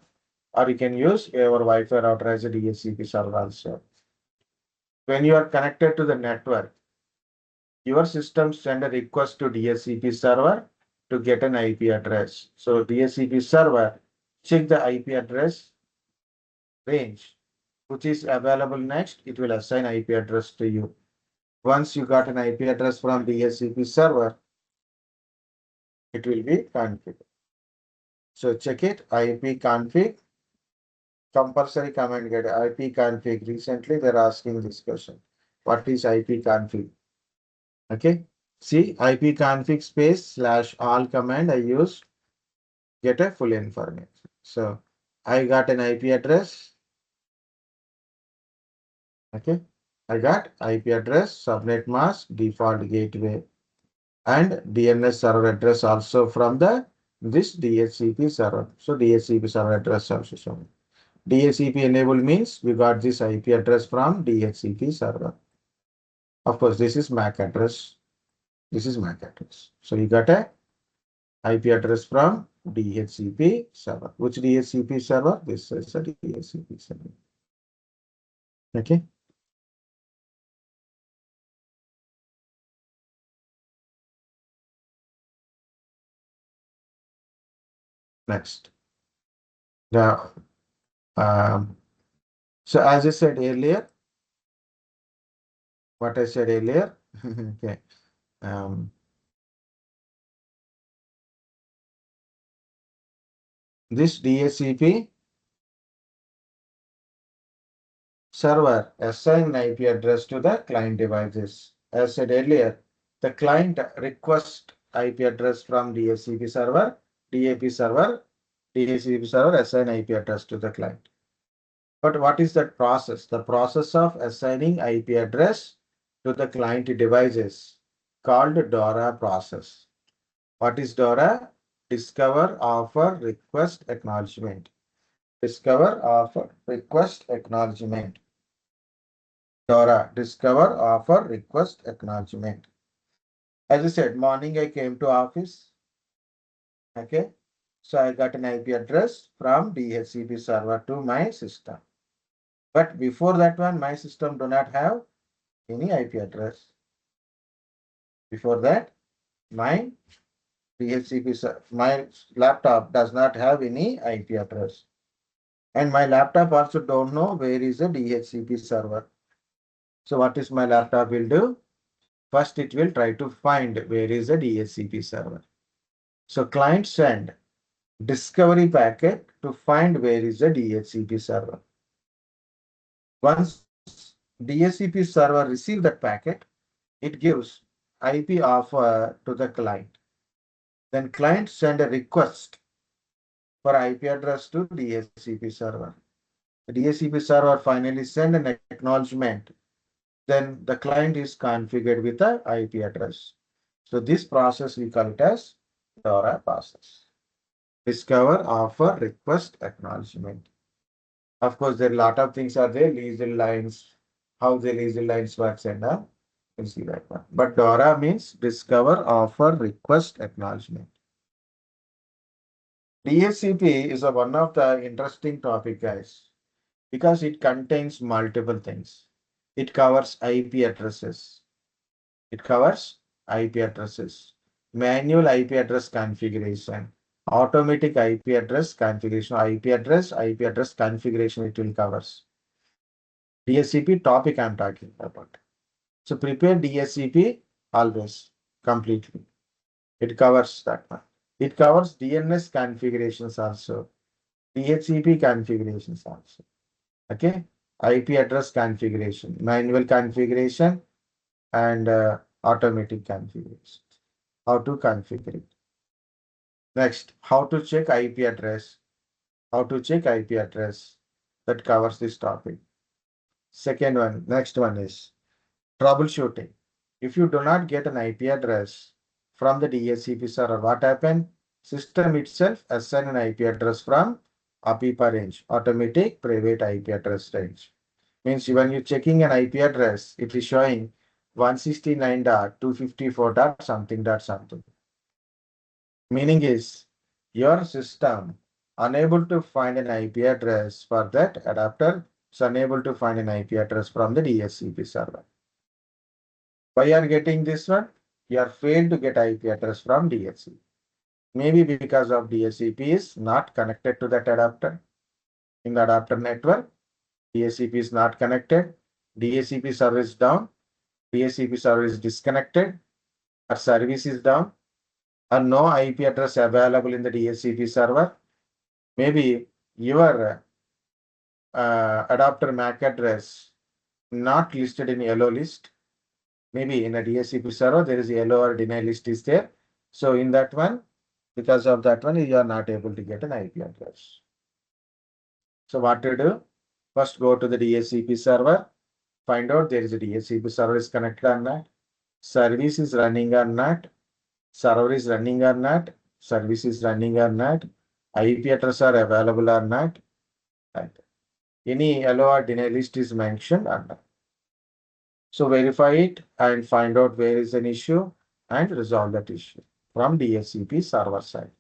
or you can use your Wi-Fi router as a DHCP server also. When you are connected to the network, your system send a request to DHCP server to get an IP address. So DHCP server check the IP address range, which is available next. It will assign IP address to you. Once you got an IP address from DHCP server, it will be configured. So check it, IP config, compulsory command get IP config. Recently, they're asking this question. What is IP config? Okay. See, IP config space slash all command I use, get a full information. So I got an IP address. Okay. I got IP address, subnet mask, default gateway, and DNS server address also from the this DHCP server. So DHCP server address also shown. DHCP enable means we got this IP address from DHCP server. Of course, this is MAC address. This is MAC address. So you got a IP address from DHCP server. Which DHCP server? This is a DHCP server. Okay. Next. Now, so as I said earlier, what I said earlier, okay. This DHCP server assign IP address to the client devices. As said earlier, the client request IP address from DHCP server, DHCP server assign IP address to the client. But what is that process? The process of assigning IP address to the client devices called DORA process. What is DORA? Discover, offer, request, acknowledgement. Discover, offer, request, acknowledgement. DORA, discover, offer, request, acknowledgement. As I said, morning I came to office. Okay. So I got an IP address from DHCP server to my system. But before that one, my system do not have any IP address. Before that, my my laptop does not have any IP address. And my laptop also don't know where is the DHCP server. So what is my laptop will do? First, it will try to find where is the DHCP server. So client send discovery packet to find where is the DHCP server. Once DHCP server receive that packet, it gives IP offer to the client. Then client send a request for IP address to DHCP server. The DHCP server finally send an acknowledgement. Then the client is configured with the IP address. So this process we call it as DORA process. Discover, offer, request, acknowledgement. Of course, there are a lot of things are there, legal lines, how the legal lines works and we'll see that one. But DORA means discover, offer, request, acknowledgement. DHCP is one of the interesting topic, guys, because it contains multiple things. It covers IP addresses. It covers IP addresses, manual IP address configuration, automatic IP address configuration, IP address configuration it will covers. DHCP topic I'm talking about. So prepare DHCP always completely. It covers that one. It covers DNS configurations also, DHCP configurations also. Okay, IP address configuration, manual configuration, and automatic configuration. How to configure it. Next, how to check IP address. How to check IP address. That covers this topic. Second one, next one is troubleshooting. If you do not get an IP address from the DHCP server, what happened? System itself assign an IP address from APIPA range, automatic private IP address range. Means when you're checking an IP address, it is showing 169.254. Something. Meaning is your system unable to find an IP address for that adapter, is unable to find an IP address from the DHCP server. Why are getting this one? You are failed to get IP address from DHCP. Maybe because of DHCP is not connected to that adapter. In the adapter network, DHCP is not connected. DHCP server is down. DHCP server is disconnected. Our service is down. Or no IP address available in the DHCP server. Maybe your adapter MAC address not listed in yellow list. Maybe in a DHCP server, there is a yellow or deny list is there. So in that one, because of that one, you are not able to get an IP address. So what to do? First go to the DHCP server, find out there is a DHCP server is connected or not, service is running or not, server is running or not, service is running or not, IP address are available or not, right? Any yellow or deny list is mentioned or not. So verify it and find out where is an issue and resolve that issue from DHCP server side.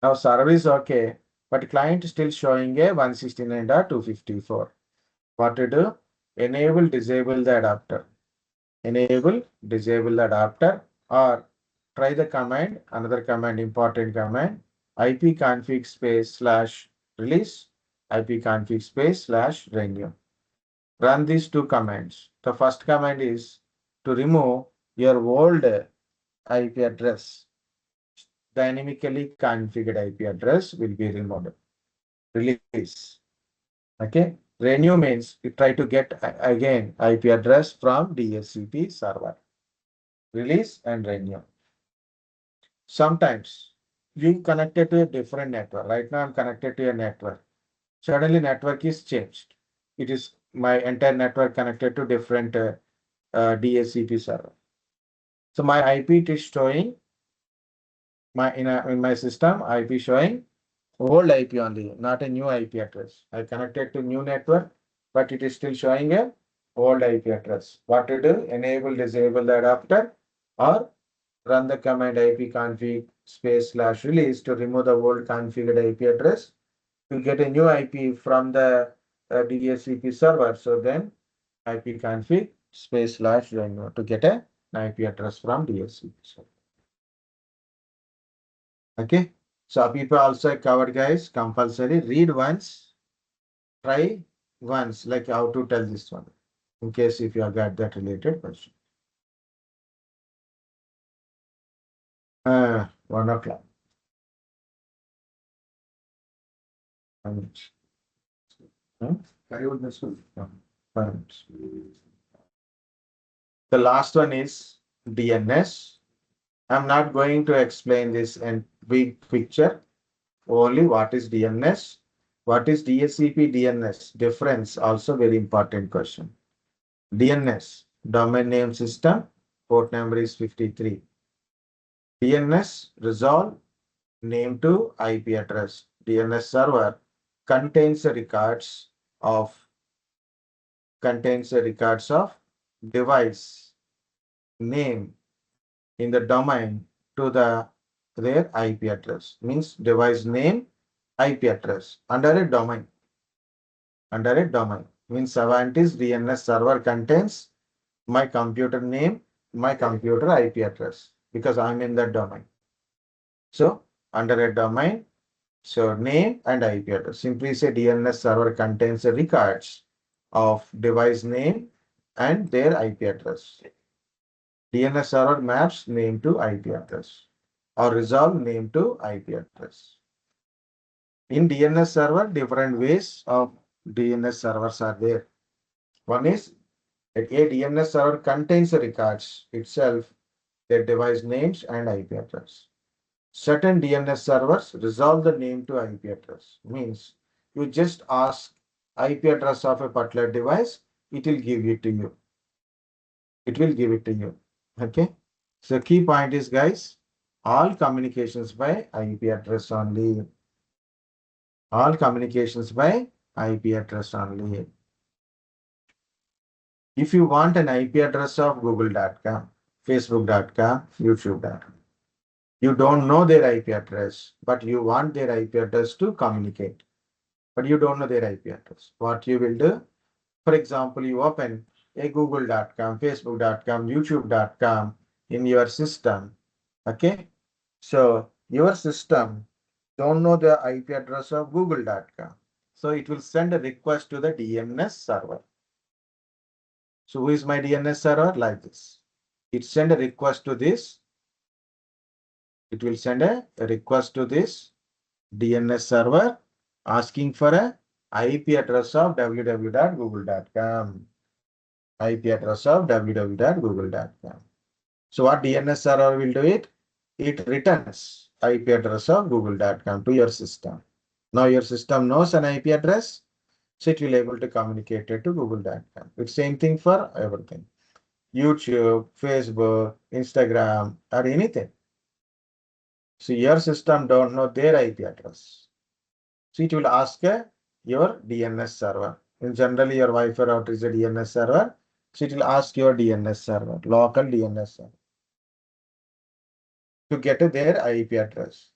Now server is okay, but client still showing a 169.254. What to do? Enable, disable the adapter. Enable, disable the adapter, or try the command, another command, important command, ipconfig space / release, ipconfig space / renew. Run these two commands. The first command is to remove your old IP address. Dynamically configured IP address will be removed. Release. Okay. Renew means you try to get again IP address from DHCP server. Release and renew. sometimes you connected to a different network. Right now I'm connected to a network. Suddenly network is changed. It is my entire network connected to different DHCP server. So my IP is showing in my system IP showing old IP only, not a new IP address. I connected to new network, but it is still showing a old IP address. What to do? Enable, disable the adapter, or run the command ipconfig /release to remove the old configured IP address. You get a new IP from the DHCP server. So then ipconfig /remove to get an IP address from DHCP server. Okay. So people also covered, guys, compulsory read once, try once, like how to tell this one, in case if you have got that related question. 1 o'clock. 5 minutes. Carry on this one. 5 minutes. The last one is DNS. I'm not going to explain this in big picture. Only what is DNS, what is DHCP DNS difference, also very important question. DNS, domain name system, port number is 53. DNS, resolve name to IP address. DNS server contains the records of device name in the domain to their IP address. Means device name, IP address under a domain. Means Savantis DNS server contains my computer name, my computer IP address, because I'm in that domain. So under a domain, so name and IP address. Simply say DNS server contains the records of device name and their IP address. DNS server maps name to IP address or resolve name to IP address. In DNS server, different ways of DNS servers are there. One is a DNS server contains the records itself, their device names and IP address. Certain DNS servers resolve the name to IP address. Means you just ask IP address of a particular device, it will give it to you. Okay. So key point is, guys, all communications by IP address only. All communications by IP address only. If you want an IP address of google.com, facebook.com, youtube.com, you don't know their IP address, but you want their IP address to communicate, but you don't know their IP address. What you will do? For example, you open a google.com, facebook.com, youtube.com in your system. Okay. So your system don't know the IP address of google.com. So it will send a request to the DNS server. So who is my DNS server? Like this. It send a request to this. It will send a request to this DNS server asking for a IP address of www.google.com. IP address of www.google.com. So what DNS server will do it? It returns IP address of google.com to your system. Now your system knows an IP address, so it will be able to communicate it to google.com. It's same thing for everything. YouTube, Facebook, Instagram, or anything. So your system don't know their IP address. So it will ask your DNS server. In generally, your Wi-Fi router is a DNS server. So it will ask your DNS server, local DNS server, to get their IP address.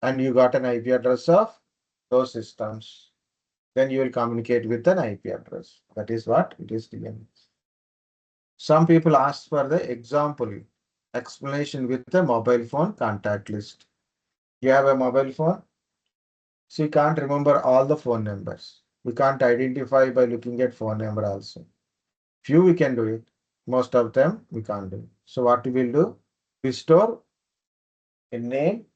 And you got an IP address of those systems. Then you will communicate with an IP address. That is what it is DNS. Some people ask for the example explanation with the mobile phone contact list. You have a mobile phone, so you can't remember all the phone numbers. We can't identify by looking at phone number also. Few we can do it. Most of them we can't do. So what we will do? We store a name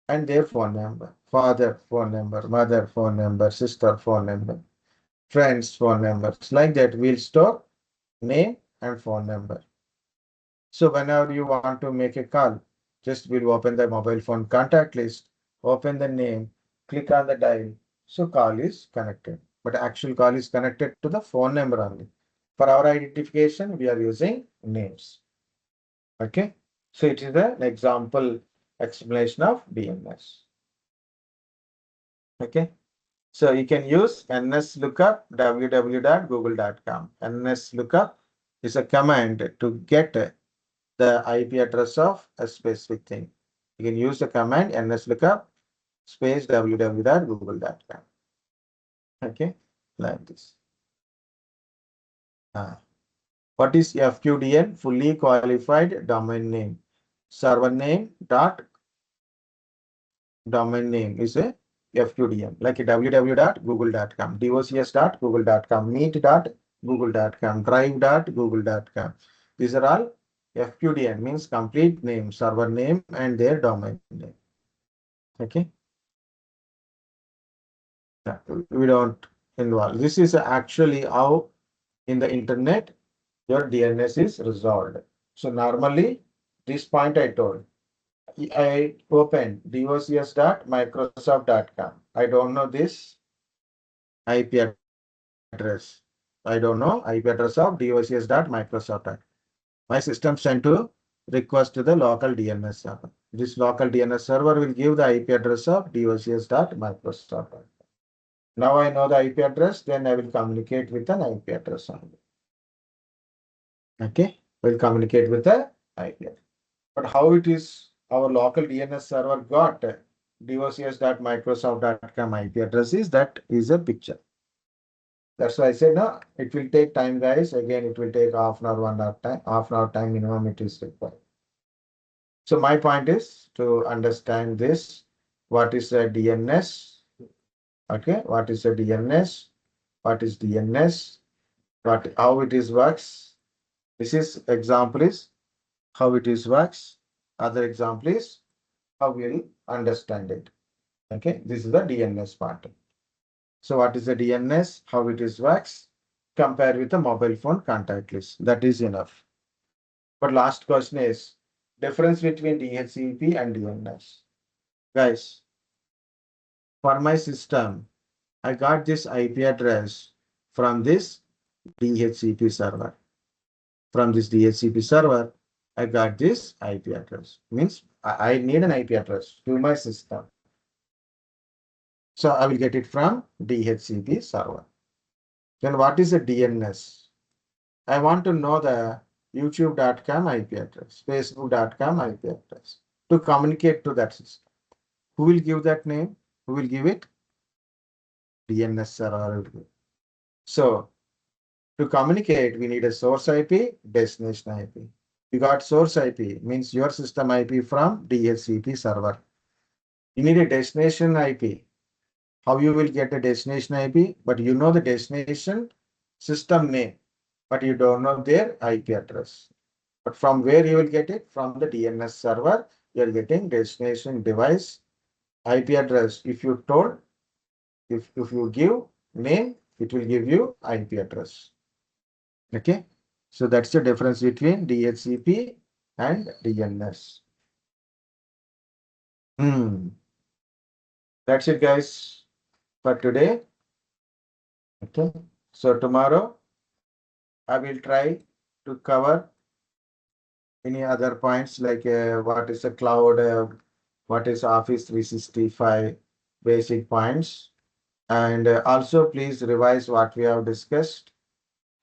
and their phone number. Father phone number, mother phone number, sister phone number, friends phone numbers. Like that, we'll store name and phone number. So whenever you want to make a call, Just we'll open the mobile phone contact list, open the name, click on the dial. So call is connected, but actual call is connected to the phone number only. For our identification, we are using names. Okay. So it is an example explanation of DNS. Okay. So you can use nslookup www.google.com. nslookup is a command to get the IP address of a specific thing. You can use the command nslookup space www.google.com. Okay, like this. What is FQDN? Fully qualified domain name. Server name dot domain name is a FQDN, like www.google.com, docs.google.com, meet.google.com, drive.google.com. These are all FQDN, means complete name, server name, and their domain name. Okay. We don't involve. This is actually how in the internet your DNS is resolved. So normally, this point I told, I open docs.microsoft.com. I don't know this IP address. I don't know IP address of docs.microsoft.com. My system sent to request to the local DNS server. This local DNS server will give the IP address of docs.microsoft.com. Now I know the IP address, then I will communicate with an IP address only. Okay, we'll communicate with the IP address. But how it is our local DNS server got docs.microsoft.com IP address is a picture. That's why I said no, it will take time, guys. Again, it will take half an hour, 1 hour time, half an hour time minimum it is required. So my point is to understand this. What is a DNS? Okay, what is a DNS? What is DNS? How it is works? This is example is how it is works. Other example is how we'll understand it. Okay, this is the DNS part. So what is the DNS? How it is works? Compare with the mobile phone contact list. That is enough. But last question is difference between DHCP and DNS. Guys, for my system, I got this IP address from this DHCP server. From this DHCP server, I got this IP address. Means I need an IP address to my system. So I will get it from DHCP server. Then what is a DNS? I want to know the youtube.com IP address, facebook.com IP address to communicate to that system. Who will give that name? Who will give it? DNS server. So to communicate, we need a source IP, destination IP. You got source IP, means your system IP from DHCP server. You need a destination IP. How you will get a destination IP, but you know the destination system name, but you don't know their IP address. But from where you will get it? From the DNS server, you are getting destination device IP address. If you told, if you give name, it will give you IP address. Okay. So that's the difference between DHCP and DNS. That's it, guys, for today. Okay. So tomorrow I will try to cover any other points like what is a cloud, what is Office 365 basic points. And also please revise what we have discussed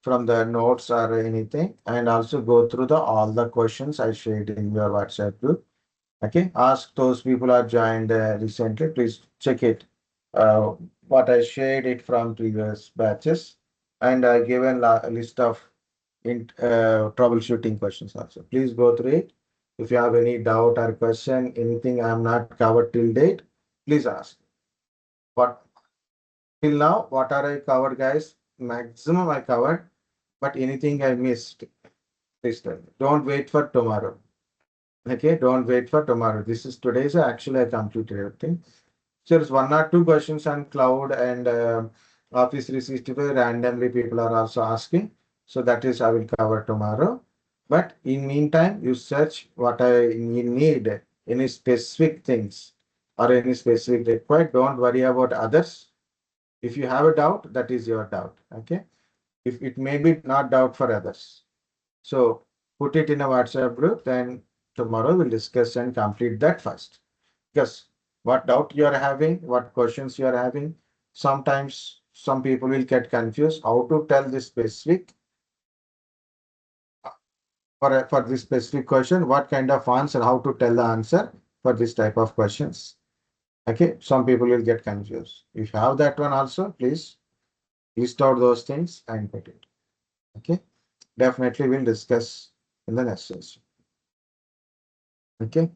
from the notes or anything, and also go through all the questions I shared in your WhatsApp group. Okay, ask those people who are joined recently, please check it. What I shared it from previous batches, and I given a list of troubleshooting questions also. Please go through it. If you have any doubt or question, anything I am not covered till date, please ask. But till now, what are I covered, guys? Maximum I covered, but anything I missed, please tell me. Don't wait for tomorrow. Okay, don't wait for tomorrow. This is today's actually I completed everything. So there's 1 or 2 questions on cloud and Office 365 randomly people are also asking. So that is I will cover tomorrow. But in meantime, you search what you need any specific things or any specific required. Don't worry about others. If you have a doubt, that is your doubt. Okay. If it may be not doubt for others. So put it in a WhatsApp group, then tomorrow we'll discuss and complete that first. Because what doubt you are having, what questions you are having, sometimes some people will get confused how to tell this specific for this specific question, what kind of answer, how to tell the answer for this type of questions. Okay, some people will get confused. If you have that one also, please list out those things and put it. Okay, definitely we'll discuss in the next session. Okay,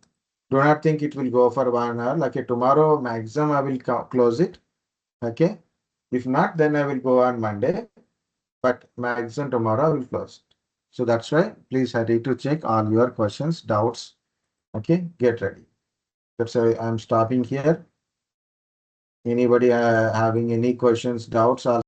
do not think it will go for 1 hour. Okay, tomorrow maximum I will close it. Okay, if not, then I will go on Monday, but maximum tomorrow I will close it. So that's why please hurry to check all your questions, doubts. Okay, get ready. That's why I'm stopping here. Anybody having any questions, doubts, or